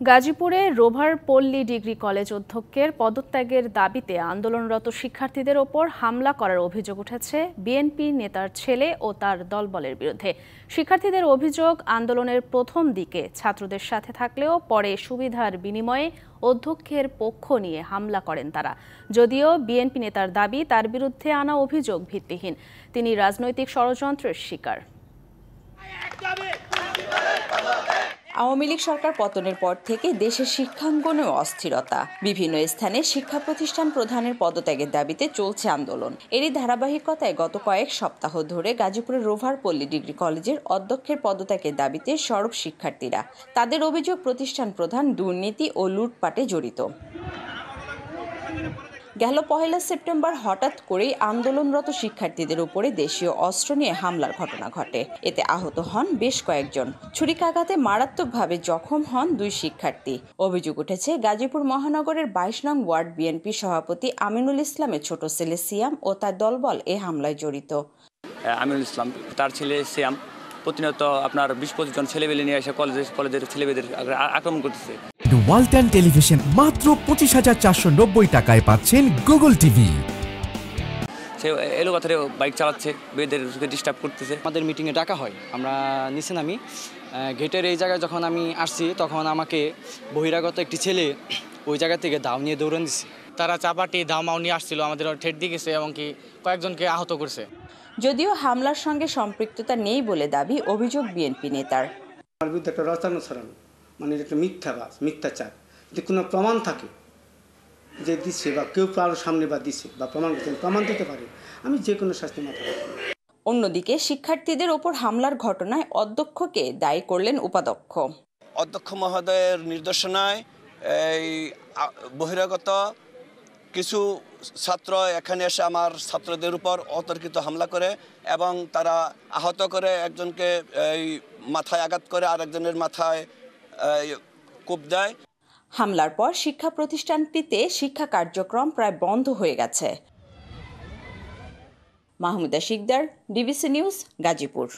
গাজীপুরে রোভার পল্লী degree college অধ্যক্ষের পদত্যাগের দাবিতে আন্দোলনরত শিক্ষার্থীদের ওপর হামলা করার অভিযোগ উঠেছে বিএনপি নেতার ছেলে ও তার দলবলের বিরুদ্ধে। শিক্ষার্থীদের অভিযোগ, আন্দোলনের প্রথম দিকে ছাত্রদের সাথে থাকলেও পরে সুবিধার বিনিময়ে অধ্যক্ষের পক্ষ নিয়ে হামলা করেন তারা। যদিও বিএনপি নেতার দাবি, তার বিরুদ্ধে আনা অভিযোগ ভিত্তিহীন। তিনি রাজনৈতিক ষড়যন্ত্রের শিকার। আওয়ামী লীগ সরকার পতনের পর থেকে দেশের শিক্ষাঙ্গনেও অস্থিরতা। বিভিন্ন স্থানে শিক্ষা প্রতিষ্ঠান প্রধানের পদত্যাগের দাবিতে চলছে আন্দোলন। এরই ধারাবাহিকতায় গত কয়েক সপ্তাহ ধরে গাজীপুরের রোভার পল্লী ডিগ্রি কলেজের অধ্যক্ষের পদত্যাগের দাবিতে সরব শিক্ষার্থীরা। তাদের অভিযোগ, প্রতিষ্ঠান প্রধান দুর্নীতি ও লুটপাটে জড়িত। গেল 1 সেপ্টেম্বর হঠাৎ করেই আন্দোলনরত শিক্ষার্থীদের উপরে দেশীয় অস্ত্র নিয়ে হামলার ঘটনা ঘটে। এতে আহত হন বেশ কয়েকজন। ছুরিকাঘাতে মারাত্মকভাবে জখম হন 2 শিক্ষার্থী। অভিযোগ উঠেছে, গাজীপুর মহানগরের 22 নং ওয়ার্ড বিএনপি সভাপতি আমিনুল ইসলামের ছোট ছেলে সিয়াম ও তার দলবল এ হামলায় জড়িত। আমিনুল ইসলাম, তার ছেলে সিয়াম প্রতিনিয়ত আপনার 20-25 জন ছেলেবেলে নিয়ে এসে কলেজের ছেলেমেয়েদের আক্রমণ করতেছে। ওয়ালটন টেলিভিশন মাত্র 25,490 টাকায় পাচ্ছেন গুগল টিভি। সে এলো কথারে বাইক চালাচ্ছে, মেয়েদেরকে ডিস্টার্ব করতেছে। আমাদের মিটিংয়ে ডাকা হয়, আমরা নিচে নামি। গেটের এই জায়গায় যখন আমি আসছি, তখন আমাকে বহিরাগত একটি ছেলে ওই জায়গা থেকে দাও নিয়ে দৌড়ান দিচ্ছে। তারা চাপাটি দাও নিয়ে আসছিল, আমাদের ঠেট দিয়ে গেছে এবং কি কয়েকজনকে আহত করছে। যদিও হামলার সঙ্গে সম্পৃক্ততা নেই বলে দাবি অভিযোগ বিএনপি নেতার। আমার বিরুদ্ধে একটা রচানো ছড়ানো, মানে একটা মিথ্যাচার। যদি কোনো প্রমাণ থাকে যে দিচ্ছে বা কেউ কারোর সামনে বা দিচ্ছে বা প্রমাণ দিতে পারে, আমি যে কোনো শাস্তি মাথা রাখব। অন্যদিকে শিক্ষার্থীদের ওপর হামলার ঘটনায় অধ্যক্ষকে দায়ী করলেন উপাধ্যক্ষ। অধ্যক্ষ মহোদয়ের নির্দেশনায় এই বহিরাগত কিছু ছাত্র এখানে এসে আমার ছাত্রদের উপর অতর্কিত হামলা করে এবং তারা আহত করে, একজনকে এই মাথায় আঘাত করে, আরেকজনের মাথায় কোপ দেয়। হামলার পর শিক্ষা প্রতিষ্ঠানটিতে শিক্ষা কার্যক্রম প্রায় বন্ধ হয়ে গেছে। Mahmuda Sikder, DBC news, Gazipur.